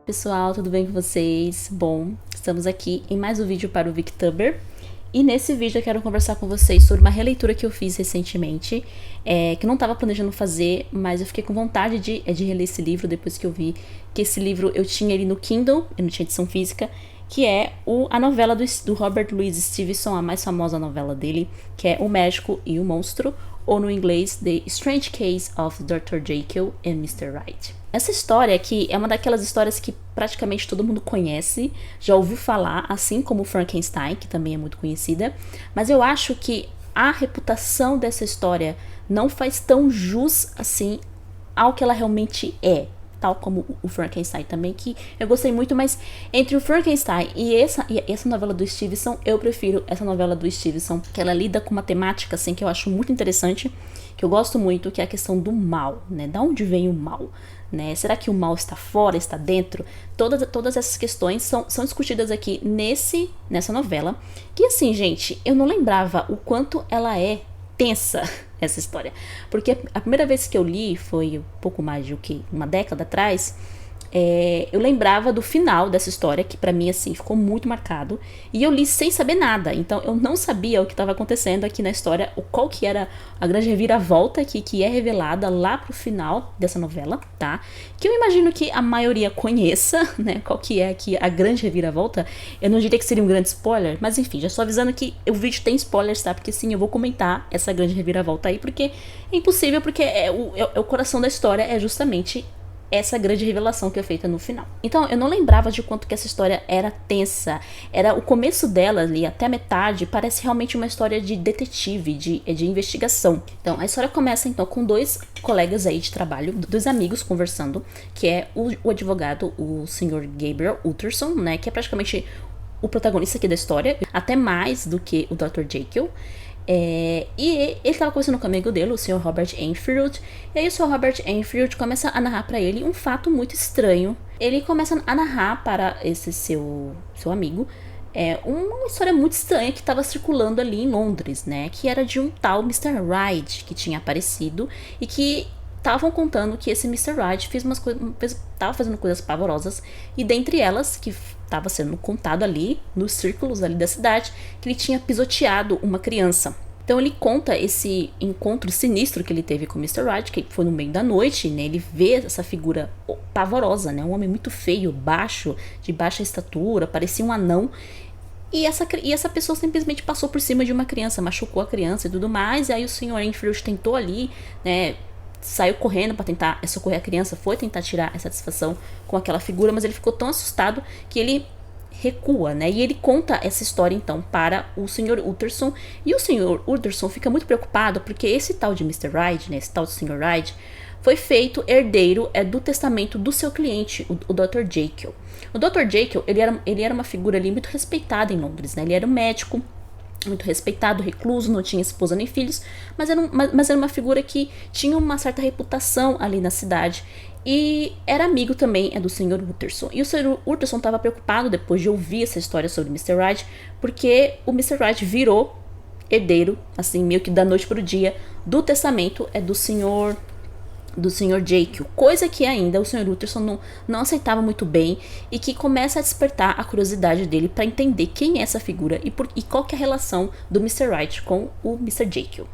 Pessoal, tudo bem com vocês? Bom, estamos aqui em mais um vídeo para o Victuber. E nesse vídeo eu quero conversar com vocês sobre uma releitura que eu fiz recentemente, que eu não estava planejando fazer, mas eu fiquei com vontade de reler esse livro depois que eu vi que esse livro eu tinha ele no Kindle, eu não tinha edição física, que é a novela do Robert Louis Stevenson, a mais famosa novela dele, que é O Médico e o Monstro, ou no inglês, The Strange Case of Dr. Jekyll and Mr. Hyde. Essa história aqui é uma daquelas histórias que praticamente todo mundo conhece, já ouviu falar, assim como Frankenstein, que também é muito conhecida, mas eu acho que a reputação dessa história não faz tão jus assim ao que ela realmente é, tal como o Frankenstein também, que eu gostei muito, mas entre o Frankenstein e essa novela do Stevenson, eu prefiro essa novela do Stevenson, que ela lida com uma temática assim que eu acho muito interessante, que eu gosto muito, que é a questão do mal, né? Da onde vem o mal? Né? Será que o mal está fora, está dentro? Todas essas questões são discutidas aqui nessa novela. Que assim, gente, eu não lembrava o quanto ela é tensa, essa história. Porque a primeira vez que eu li foi um pouco mais de uma década atrás. Eu lembrava do final dessa história, que pra mim assim ficou muito marcado, e eu li sem saber nada, então eu não sabia o que estava acontecendo aqui na história, qual que era a grande reviravolta que é revelada lá pro final dessa novela, tá? Que eu imagino que a maioria conheça, né? Qual que é aqui a grande reviravolta. Eu não diria que seria um grande spoiler, mas enfim, já estou avisando que o vídeo tem spoilers, tá? Porque sim, eu vou comentar essa grande reviravolta aí, porque é impossível, porque o coração da história é justamente essa grande revelação que é feita no final. Então, eu não lembrava de quanto que essa história era tensa. Era o começo dela ali, até a metade, parece realmente uma história de detetive, de investigação. Então, a história começa, então, com dois colegas aí de trabalho, dois amigos conversando, que é o advogado, o Sr. Gabriel Utterson, né, que é praticamente o protagonista aqui da história, até mais do que o Dr. Jekyll. E ele estava conversando com o amigo dele, o Sr. Robert Enfield. E aí o Sr. Robert Enfield começa a narrar para ele um fato muito estranho. Ele começa a narrar para esse seu amigo uma história muito estranha que estava circulando ali em Londres, né? Que era de um tal Mr. Hyde que tinha aparecido e que estavam contando que esse Mr. Hyde estava fazendo coisas pavorosas, e dentre elas, que estava sendo contado ali nos círculos ali da cidade, que ele tinha pisoteado uma criança. Então ele conta esse encontro sinistro que ele teve com o Mr. Hyde, que foi no meio da noite, né? Ele vê essa figura pavorosa, né? Um homem muito feio, baixo, de baixa estatura, parecia um anão. E essa pessoa simplesmente passou por cima de uma criança, machucou a criança e tudo mais. E aí o Sr. Enfield tentou ali, né? Saiu correndo para tentar socorrer a criança, foi tentar tirar a satisfação com aquela figura, mas ele ficou tão assustado que ele recua, né? E ele conta essa história então para o Sr. Utterson, e o Sr. Utterson fica muito preocupado porque esse tal de Mr. Hyde, né, esse tal de Sr. Hyde, foi feito herdeiro do testamento do seu cliente, o Dr. Jekyll. O Dr. Jekyll, ele era uma figura ali muito respeitada em Londres, né? Ele era um médico muito respeitado, recluso, não tinha esposa nem filhos, mas era uma figura que tinha uma certa reputação ali na cidade, e era amigo também do Sr. Utterson. E o Sr. Utterson estava preocupado depois de ouvir essa história sobre o Mr. Hyde, porque o Mr. Hyde virou herdeiro, assim, meio que da noite para o dia, do testamento do Sr. Jekyll, coisa que ainda o Sr. Utterson não aceitava muito bem, e que começa a despertar a curiosidade dele para entender quem é essa figura e qual que é a relação do Mr. Hyde com o Mr. Jekyll.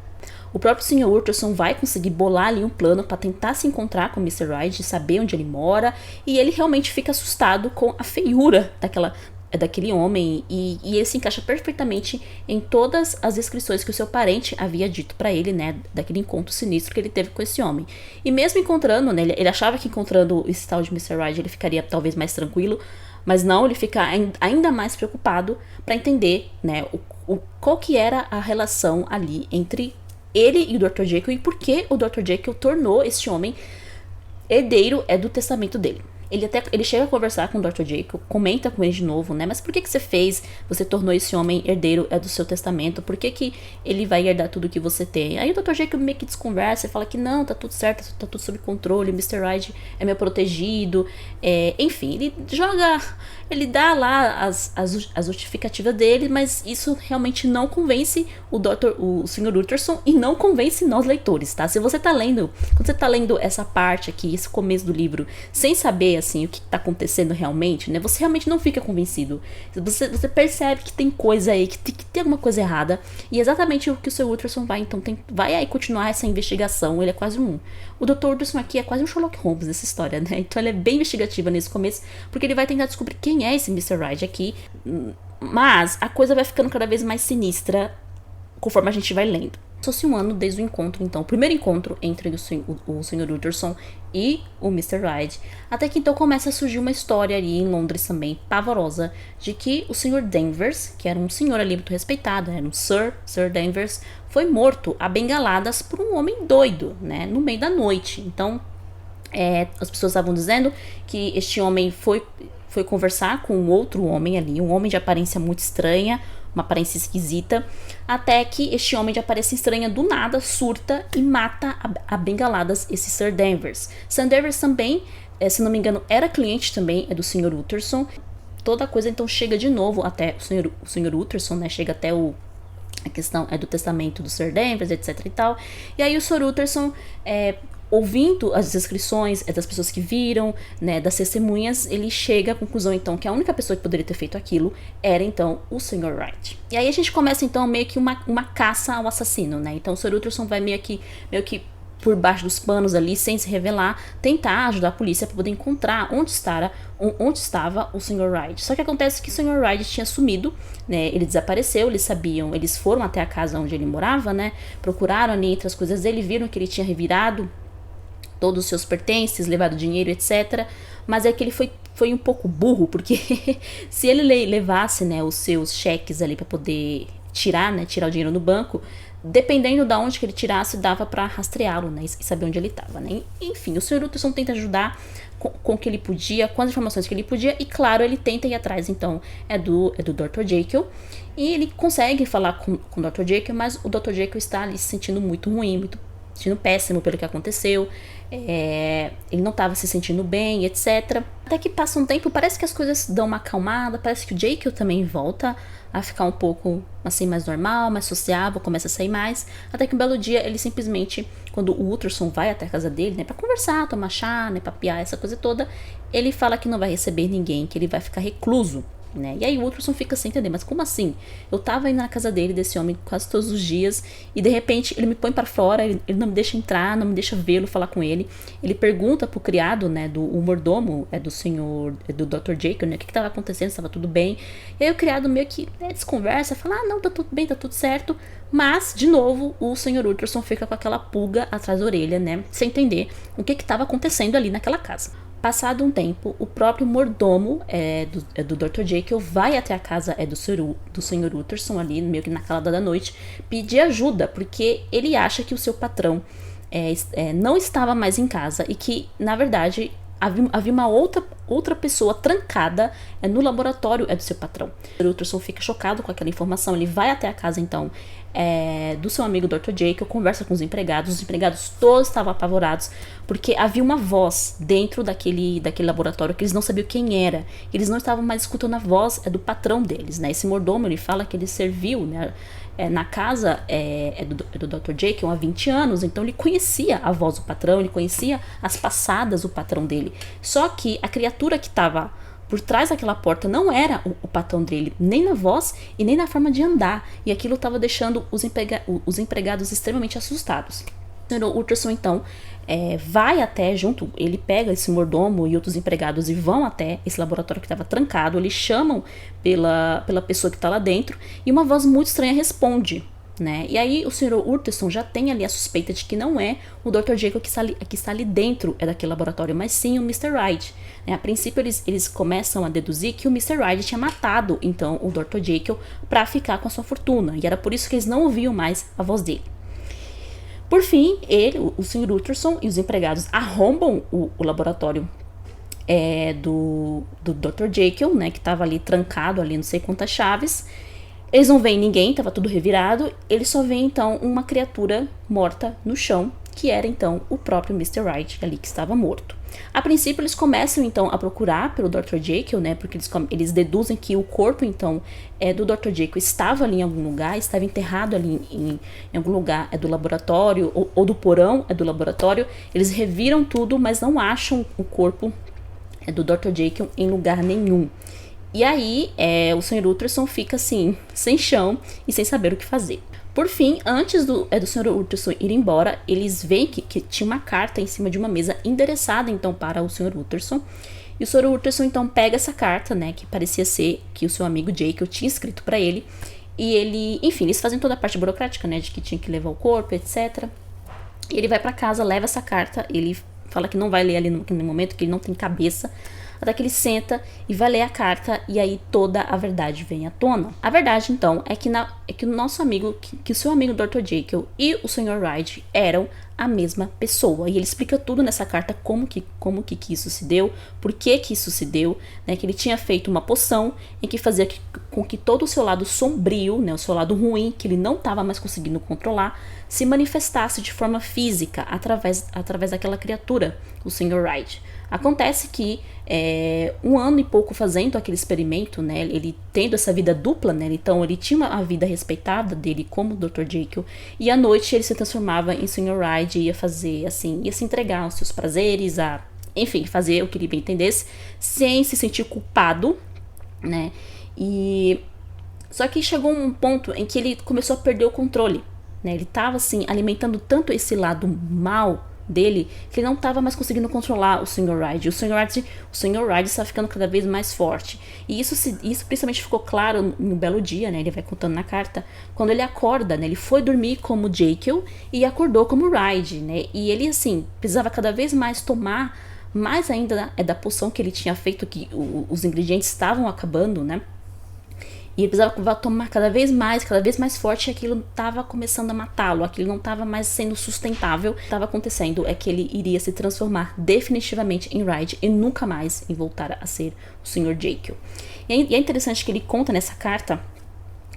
O próprio Sr. Utterson vai conseguir bolar ali um plano para tentar se encontrar com o Mr. Hyde, saber onde ele mora, e ele realmente fica assustado com a feiura daquele homem, e ele se encaixa perfeitamente em todas as descrições que o seu parente havia dito para ele, né, daquele encontro sinistro que ele teve com esse homem. E mesmo encontrando, né, ele achava que encontrando esse tal de Mr. Hyde ele ficaria talvez mais tranquilo, mas não, ele fica ainda mais preocupado para entender, né, qual que era a relação ali entre ele e o Dr. Jekyll, e por que o Dr. Jekyll tornou esse homem herdeiro do testamento dele. Ele chega a conversar com o Dr. Jekyll, comenta com ele de novo, né? Mas por que você fez? Você tornou esse homem herdeiro do seu testamento? Por que ele vai herdar tudo que você tem? Aí o Dr. Jekyll meio que desconversa e fala que não, tá tudo certo, tá tudo sob controle, o Mr. Hyde é meu protegido. Enfim, ele dá lá as justificativas dele, mas isso realmente não convence o Sr. Utterson, e não convence nós leitores, tá? Se você tá lendo, quando você tá lendo essa parte aqui, esse começo do livro, sem saber assim, o que tá acontecendo realmente, né? Você realmente não fica convencido. Você percebe que tem coisa aí, que tem alguma coisa errada. E exatamente o que o Sr. Utterson vai, então, vai aí continuar essa investigação. Ele é quase o Dr. Utterson aqui é quase um Sherlock Holmes nessa história, né? Então ele é bem investigativa nesse começo, porque ele vai tentar descobrir quem é esse Mr. Right aqui. Mas a coisa vai ficando cada vez mais sinistra conforme a gente vai lendo. Passou-se um ano desde o encontro, então, o primeiro encontro entre o Sr. Utterson e o Mr. Right, até que então começa a surgir uma história ali em Londres também, pavorosa, de que o Sr. Danvers, que era um senhor ali muito respeitado, era um Sir Danvers, foi morto a bengaladas por um homem doido, né, no meio da noite. Então, as pessoas estavam dizendo que este homem foi conversar com um outro homem ali, um homem de aparência muito estranha, uma aparência esquisita, até que este homem de aparência estranha do nada surta e mata a bengaladas esse Sir Danvers. Sir Danvers também, se não me engano, era cliente também do Sr. Utterson. Toda a coisa então chega de novo até o Sr. Utterson, né? Chega até a questão do testamento do Sir Danvers, etc e tal. E aí o Sr. Utterson, ouvindo as descrições das pessoas que viram, né, das testemunhas, ele chega à conclusão, então, que a única pessoa que poderia ter feito aquilo era, então, o Sr. Right. E aí a gente começa, então, meio que uma caça ao assassino, né? Então o Sr. Utterson vai meio que por baixo dos panos ali, sem se revelar, tentar ajudar a polícia para poder encontrar onde estava o Sr. Right. Só que acontece que o Sr. Right tinha sumido, né? Ele desapareceu, eles foram até a casa onde ele morava, né? Procuraram ali entre as coisas dele, viram que ele tinha revirado todos os seus pertences, levado dinheiro, etc. Mas é que ele foi um pouco burro, porque se ele levasse, né, os seus cheques ali para poder tirar o dinheiro no banco, dependendo de onde que ele tirasse, dava para rastreá-lo, né, e saber onde ele estava, né. Enfim, o Sr. Utterson tenta ajudar com o que ele podia, com as informações que ele podia, e claro, ele tenta ir atrás, então, do Dr. Jekyll, e ele consegue falar com o Dr. Jekyll, mas o Dr. Jekyll está ali se sentindo muito ruim, sentindo péssimo pelo que aconteceu, ele não estava se sentindo bem, etc. Até que passa um tempo, parece que as coisas dão uma acalmada, parece que o Jekyll também volta a ficar um pouco assim mais normal, mais sociável, começa a sair mais, até que um belo dia ele simplesmente, quando o Utterson vai até a casa dele, né, para conversar, tomar chá, né, papiar, essa coisa toda, ele fala que não vai receber ninguém, que ele vai ficar recluso. Né? E aí o Utterson fica sem entender, mas como assim? Eu tava indo na casa dele, desse homem, quase todos os dias, e de repente ele me põe para fora, ele não me deixa entrar, não me deixa vê-lo, falar com ele. Ele pergunta pro criado, né, o mordomo, do Dr. Jekyll, né, o que tava acontecendo, se tava tudo bem. E aí o criado meio que desconversa, fala, não, tá tudo bem, tá tudo certo. Mas, de novo, o Sr. Utterson fica com aquela pulga atrás da orelha, né, sem entender o que tava acontecendo ali naquela casa. Passado um tempo, o próprio mordomo do Dr. Jekyll vai até a casa do Sr. Utterson ali, meio que na calada da noite, pedir ajuda, porque ele acha que o seu patrão não estava mais em casa e que, na verdade, havia uma outra pessoa trancada no laboratório do seu patrão. O Utterson fica chocado com aquela informação, ele vai até a casa, então, do seu amigo Dr. Jekyll, conversa com os empregados todos estavam apavorados, porque havia uma voz dentro daquele laboratório que eles não sabiam quem era, eles não estavam mais escutando a voz do patrão deles, né? Esse mordomo, ele fala que ele serviu, né, na casa do Dr. Jekyll há 20 anos, então ele conhecia a voz do patrão, ele conhecia as passadas do patrão dele, só que a criatura que estava por trás daquela porta não era o patrão dele, nem na voz e nem na forma de andar, e aquilo estava deixando os empregados extremamente assustados. O Sr. Utterson, então, vai até junto, ele pega esse mordomo e outros empregados e vão até esse laboratório que estava trancado, eles chamam pela pessoa que está lá dentro, e uma voz muito estranha responde, né? E aí o Sr. Utterson já tem ali a suspeita de que não é o Dr. Jekyll que está ali dentro daquele laboratório, mas sim o Mr. Right, né? A princípio eles começam a deduzir que o Mr. Right tinha matado então o Dr. Jekyll para ficar com a sua fortuna, e era por isso que eles não ouviam mais a voz dele. Por fim, o Sr. Utterson e os empregados arrombam o laboratório do Dr. Jekyll, né, que estava ali trancado, ali não sei quantas chaves. Eles não veem ninguém, estava tudo revirado. Eles só veem, então, uma criatura morta no chão, que era, então, o próprio Mr. Right ali, que estava morto. A princípio, eles começam, então, a procurar pelo Dr. Jekyll, né, porque eles deduzem que o corpo, então, do Dr. Jekyll estava ali em algum lugar, estava enterrado ali em algum lugar do laboratório, ou do porão do laboratório. Eles reviram tudo, mas não acham o corpo do Dr. Jekyll em lugar nenhum. E aí, o Sr. Utterson fica assim, sem chão e sem saber o que fazer. Por fim, antes do Sr. Utterson ir embora, eles veem que tinha uma carta em cima de uma mesa endereçada, então, para o Sr. Utterson. E o Sr. Utterson, então, pega essa carta, né, que parecia ser que o seu amigo Jekyll tinha escrito para ele. E ele, enfim, eles fazem toda a parte burocrática, né, de que tinha que levar o corpo, etc. E ele vai para casa, leva essa carta, ele fala que não vai ler ali no momento, que ele não tem cabeça. Até que ele senta e vai ler a carta e aí toda a verdade vem à tona. A verdade, então, é que o nosso amigo, que o seu amigo Dr. Jekyll e o Sr. Hyde eram a mesma pessoa. E ele explica tudo nessa carta, como que isso se deu, por que isso se deu, né? Que ele tinha feito uma poção em que fazia com que todo o seu lado sombrio, né, o seu lado ruim, que ele não estava mais conseguindo controlar, se manifestasse de forma física através daquela criatura, o Sr. Hyde. Acontece que 1 ano e pouco fazendo aquele experimento, né, ele tendo essa vida dupla, né, então ele tinha a vida respeitada dele como Dr. Jekyll, e à noite ele se transformava em Sr. Hyde e ia fazer assim, ia se entregar aos seus prazeres, enfim, fazer o que ele bem entendesse, sem se sentir culpado, né, só que chegou um ponto em que ele começou a perder o controle, né, ele estava assim, alimentando tanto esse lado mal dele, que ele não estava mais conseguindo controlar o Sr. Hyde. O Sr. Hyde estava ficando cada vez mais forte. E isso principalmente ficou claro no belo dia, né? Ele vai contando na carta. Quando ele acorda, né? Ele foi dormir como Jekyll e acordou como Hyde, né? E ele, assim, precisava cada vez mais tomar mais ainda da poção que ele tinha feito, que os ingredientes estavam acabando, né? E ele precisava tomar cada vez mais forte, e aquilo estava começando a matá-lo, aquilo não estava mais sendo sustentável. O que estava acontecendo é que ele iria se transformar definitivamente em Hyde e nunca mais em voltar a ser o Sr. Jekyll. E é interessante que ele conta nessa carta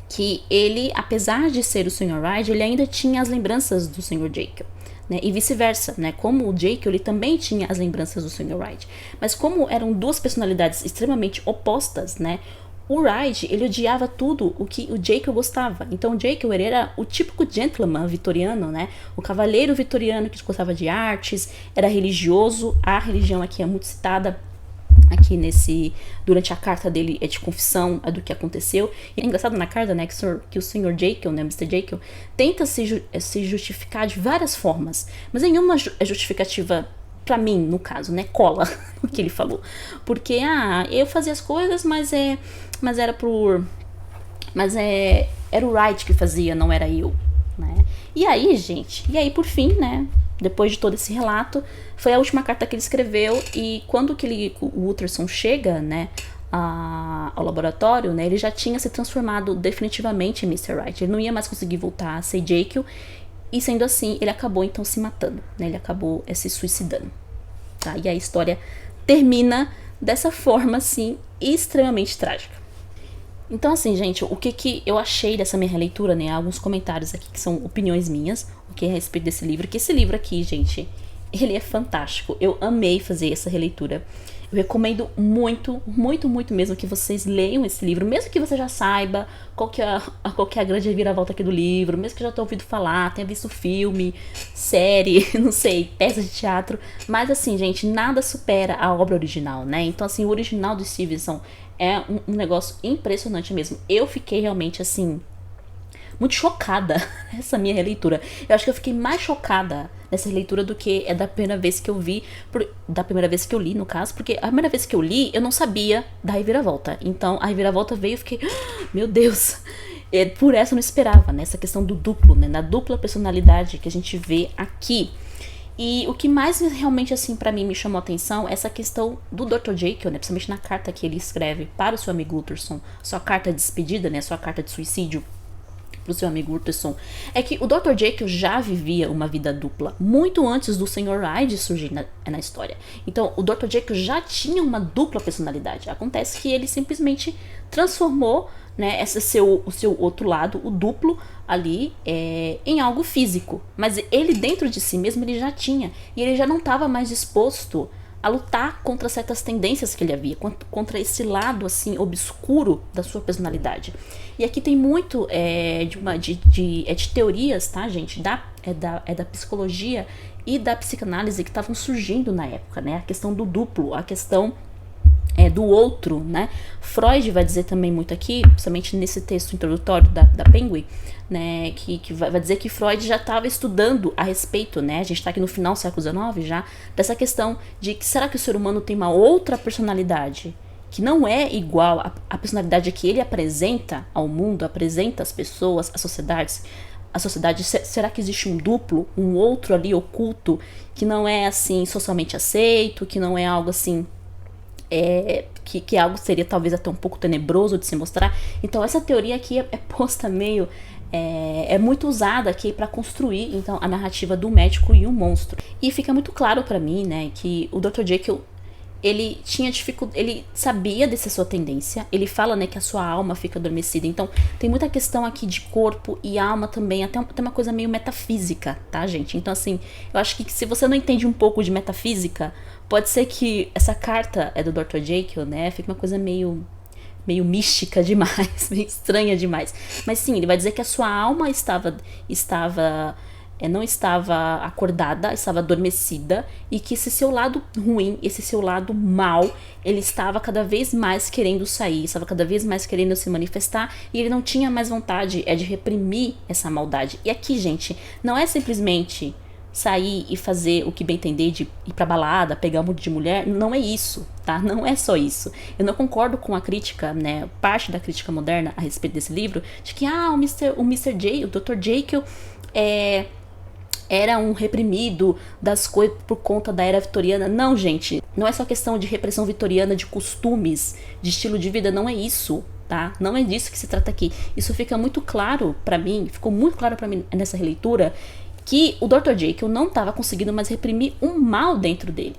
que ele, apesar de ser o Sr. Hyde, ele ainda tinha as lembranças do Sr. Jekyll. Né, e vice-versa, né? Como o Jekyll, ele também tinha as lembranças do Sr. Hyde. Mas como eram duas personalidades extremamente opostas, né? O Hyde, ele odiava tudo o que o Jekyll gostava. Então o Jekyll, ele era o típico gentleman vitoriano, né? O cavaleiro vitoriano que gostava de artes, era religioso. A religião aqui é muito citada aqui durante a carta dele, é de confissão do que aconteceu. E é engraçado na carta, né, que o Sr. Jekyll, né, Mr. Jekyll, tenta se justificar de várias formas, mas nenhuma é justificativa pra mim, no caso, né, cola o que ele falou. Porque, eu fazia as coisas, mas era o Wright que fazia, não era eu, né. E aí, por fim, né, depois de todo esse relato, foi a última carta que ele escreveu, e quando o Utterson chega, né, ao laboratório, né, ele já tinha se transformado definitivamente em Mr. Wright. Ele não ia mais conseguir voltar a ser Jekyll, e sendo assim, ele acabou então se matando, né, ele acabou se suicidando, tá? E a história termina dessa forma, assim, extremamente trágica. Então, assim, gente, o que eu achei dessa minha releitura, né? Alguns comentários aqui que são opiniões minhas, a respeito desse livro. Que esse livro aqui, gente, ele é fantástico. Eu amei fazer essa releitura. Eu recomendo muito, muito, muito mesmo que vocês leiam esse livro, mesmo que você já saiba qual que é a grande reviravolta aqui do livro, mesmo que já tenha ouvido falar, tenha visto filme, série, não sei, peça de teatro. Mas, assim, gente, nada supera a obra original, né? Então, assim, o original do Stevenson é um negócio impressionante mesmo. Eu fiquei realmente, assim, muito chocada nessa minha releitura. Eu acho que eu fiquei mais chocada nessa releitura do que é da primeira vez que eu li, no caso, porque a primeira vez que eu li, eu não sabia da reviravolta. Então, a reviravolta veio e eu fiquei, meu Deus, por essa eu não esperava, né? Essa questão do duplo, né? Na dupla personalidade que a gente vê aqui. E o que mais realmente, assim, pra mim me chamou a atenção é essa questão do Dr. Jekyll, né? Principalmente na carta que ele escreve para o seu amigo Utterson, sua carta de despedida, né? Sua carta de suicídio pro seu amigo Utterson, é que o Dr. Jekyll já vivia uma vida dupla, muito antes do Sr. Hyde surgir na história. Então, o Dr. Jekyll já tinha uma dupla personalidade. Acontece que ele simplesmente transformou, né, o seu outro lado, o duplo ali, em algo físico. Mas ele, dentro de si mesmo, ele já tinha. E ele já não estava mais disposto a lutar contra certas tendências que ele havia, contra esse lado, assim, obscuro da sua personalidade. E aqui tem muito de teorias, tá, gente, da psicologia e da psicanálise que estavam surgindo na época, né? A questão do duplo, a questão do outro, né? Freud vai dizer também muito aqui, principalmente nesse texto introdutório da Penguin, né, que vai dizer que Freud já estava estudando a respeito, né? A gente está aqui no final do século XIX já, dessa questão de que será que o ser humano tem uma outra personalidade que não é igual à personalidade que ele apresenta ao mundo, apresenta às pessoas, às sociedades. A sociedade, será que existe um duplo, um outro ali oculto, que não é assim socialmente aceito, que não é algo assim, que algo seria talvez até um pouco tenebroso de se mostrar? Então essa teoria aqui é posta meio, é muito usada aqui para construir então a narrativa do médico e o monstro. E fica muito claro para mim, né, que o Dr. Jekyll, ele tinha dificuldade, ele sabia dessa sua tendência, ele fala, né, que a sua alma fica adormecida, então tem muita questão aqui de corpo e alma também, até uma coisa meio metafísica, tá, gente? Então assim, eu acho que se você não entende um pouco de metafísica, pode ser que essa carta do Dr. Jekyll, né, fique uma coisa meio mística demais, meio estranha demais. Mas sim, ele vai dizer que a sua alma não estava acordada, estava adormecida, e que esse seu lado ruim, esse seu lado mal, ele estava cada vez mais querendo sair, estava cada vez mais querendo se manifestar, e ele não tinha mais vontade de reprimir essa maldade. E aqui, gente, não é simplesmente sair e fazer o que bem entender, de ir pra balada, pegar um monte de mulher, não é isso, tá? Não é só isso. Eu não concordo com a crítica, né, parte da crítica moderna a respeito desse livro, de que, o Dr. Jekyll era um reprimido das coisas por conta da era vitoriana. Não, gente, não é só questão de repressão vitoriana, de costumes, de estilo de vida, não é isso, tá? Não é disso que se trata aqui. Isso fica muito claro pra mim, ficou muito claro pra mim nessa releitura, que o Dr. Jekyll não estava conseguindo mais reprimir um mal dentro dele.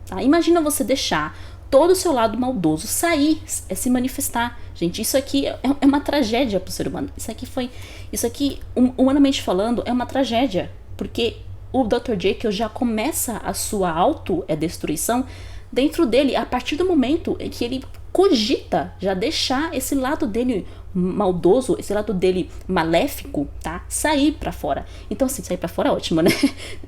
Tá? Imagina você deixar todo o seu lado maldoso sair, se manifestar. Gente, isso aqui é uma tragédia para o ser humano. Isso aqui, humanamente falando, é uma tragédia. Porque o Dr. Jekyll já começa a sua autodestruição dentro dele, a partir do momento em que ele cogita já deixar esse lado dele maldoso, esse lado dele maléfico, tá? Sair pra fora. Então, assim, sair pra fora é ótimo, né?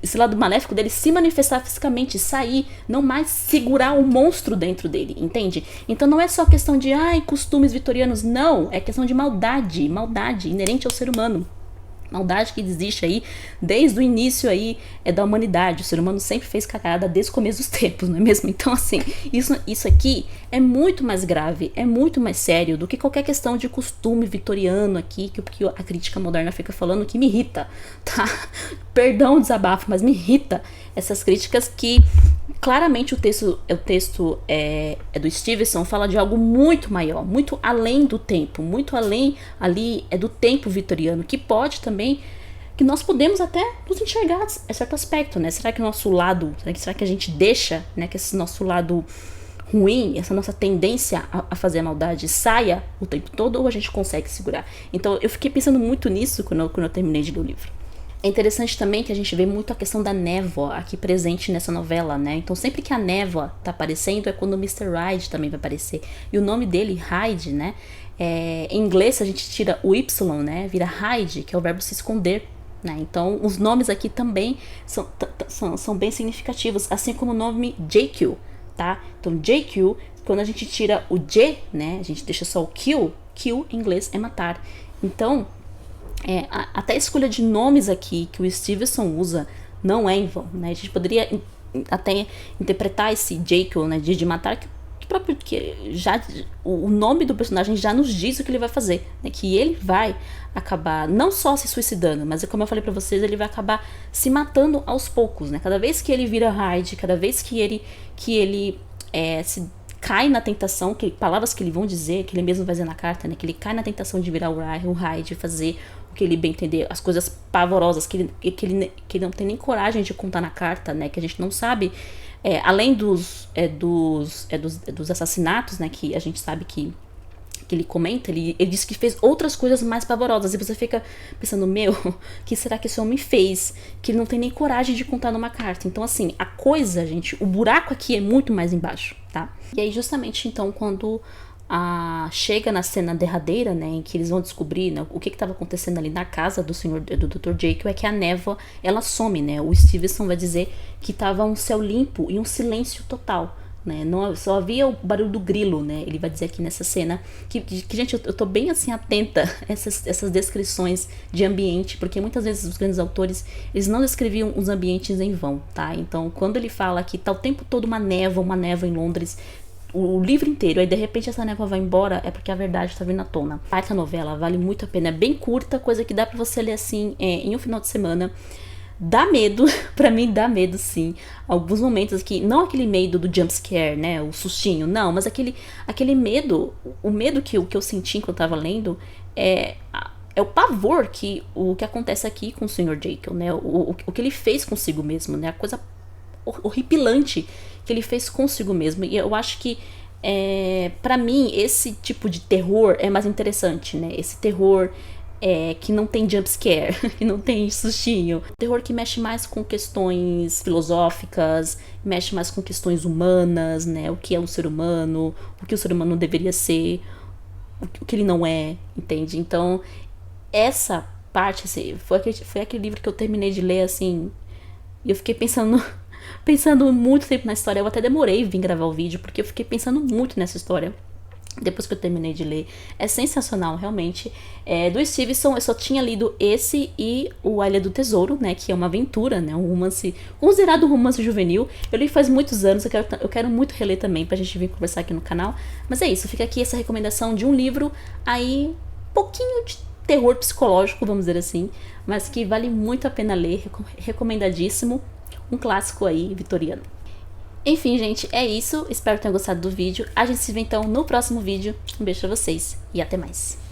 Esse lado maléfico dele se manifestar fisicamente, sair, não mais segurar o monstro dentro dele, entende? Então não é só questão de, costumes vitorianos, não. É questão de maldade inerente ao ser humano. Maldade que existe aí desde o início aí da humanidade. O ser humano sempre fez cagada desde o começo dos tempos, não é mesmo? Então, assim, isso aqui é muito mais grave, é muito mais sério do que qualquer questão de costume vitoriano aqui, que a crítica moderna fica falando, que me irrita, tá? Perdão o desabafo, mas me irrita essas críticas que claramente o texto do Stevenson, fala de algo muito maior, muito além do tempo, muito além ali do tempo vitoriano, que pode também, que nós podemos até nos enxergar a certo aspecto, né? Será que o nosso lado, será que a gente deixa, né, que esse nosso lado ruim, essa nossa tendência a fazer a maldade saia o tempo todo, ou a gente consegue segurar? Então eu fiquei pensando muito nisso quando eu terminei de ler o livro. É interessante também que a gente vê muito a questão da névoa aqui presente nessa novela, né? Então sempre que a névoa tá aparecendo é quando o Mr. Hyde também vai aparecer. E o nome dele, Hyde, né? Em inglês, se a gente tira o Y, né? Vira hide, que é o verbo se esconder, né? Então os nomes aqui também são bem significativos, assim como o nome Jekyll, tá? Então Jekyll, quando a gente tira o J, né? A gente deixa só o kill em inglês é matar. Então até a escolha de nomes aqui que o Stevenson usa não é em vão, né? A gente poderia até interpretar esse Jekyll, né, de matar, que já o nome do personagem já nos diz o que ele vai fazer, né? Que ele vai acabar não só se suicidando, mas como eu falei pra vocês, ele vai acabar se matando aos poucos, né? Cada vez que ele vira Hyde, cada vez que ele se cai na tentação, palavras que ele vão dizer, que ele mesmo vai dizer na carta, né? Que ele cai na tentação de virar o Hyde, fazer o que ele bem entender, as coisas pavorosas que ele não tem nem coragem de contar na carta, né? Que a gente não sabe, além dos assassinatos, né? Que a gente sabe que ele comenta, ele diz que fez outras coisas mais pavorosas, e você fica pensando, o que será que esse homem fez, que ele não tem nem coragem de contar numa carta? Então, assim, a coisa, gente, o buraco aqui é muito mais embaixo, tá? E aí, justamente, então, quando chega na cena derradeira, né, em que eles vão descobrir, né, o que estava acontecendo ali na casa do Dr. Jekyll, é que a névoa, ela some, né? O Stevenson vai dizer que estava um céu limpo e um silêncio total, né? Não, só havia o barulho do grilo, né? Ele vai dizer aqui nessa cena que gente, eu tô bem assim atenta a essas descrições de ambiente, porque muitas vezes os grandes autores, eles não descreviam os ambientes em vão, tá? Então, quando ele fala que tá o tempo todo uma névoa em Londres, o livro inteiro, aí de repente essa névoa vai embora, é porque a verdade tá vindo à tona. A novela vale muito a pena, é bem curta, coisa que dá pra você ler assim em um final de semana. Dá medo, pra mim dá medo sim. Alguns momentos que, não aquele medo do jumpscare, né, o sustinho, não, mas aquele medo, o medo que eu senti enquanto eu tava lendo, é o pavor que o que acontece aqui com o Sr. Jekyll, né, o que ele fez consigo mesmo, né, a coisa horripilante que ele fez consigo mesmo. E eu acho que pra mim esse tipo de terror é mais interessante, né? Esse terror que não tem jumpscare, que não tem sustinho. Terror que mexe mais com questões filosóficas, mexe mais com questões humanas, né? O que é um ser humano, o que o ser humano deveria ser, o que ele não é, entende? Então, essa parte, assim, foi aquele livro que eu terminei de ler, assim, e eu fiquei pensando muito tempo na história. Eu até demorei vir gravar o vídeo, porque eu fiquei pensando muito nessa história depois que eu terminei de ler. É sensacional, realmente. Do Stevenson, eu só tinha lido esse e o A Ilha do Tesouro, né, que é uma aventura, né, um romance, considerado um romance juvenil. Eu li faz muitos anos, eu quero muito reler também, pra gente vir conversar aqui no canal. Mas é isso, fica aqui essa recomendação de um livro, aí um pouquinho de terror psicológico, vamos dizer assim, mas que vale muito a pena ler, recomendadíssimo. Um clássico aí, vitoriano. Enfim, gente, é isso. Espero que tenham gostado do vídeo. A gente se vê então no próximo vídeo. Um beijo pra vocês e até mais.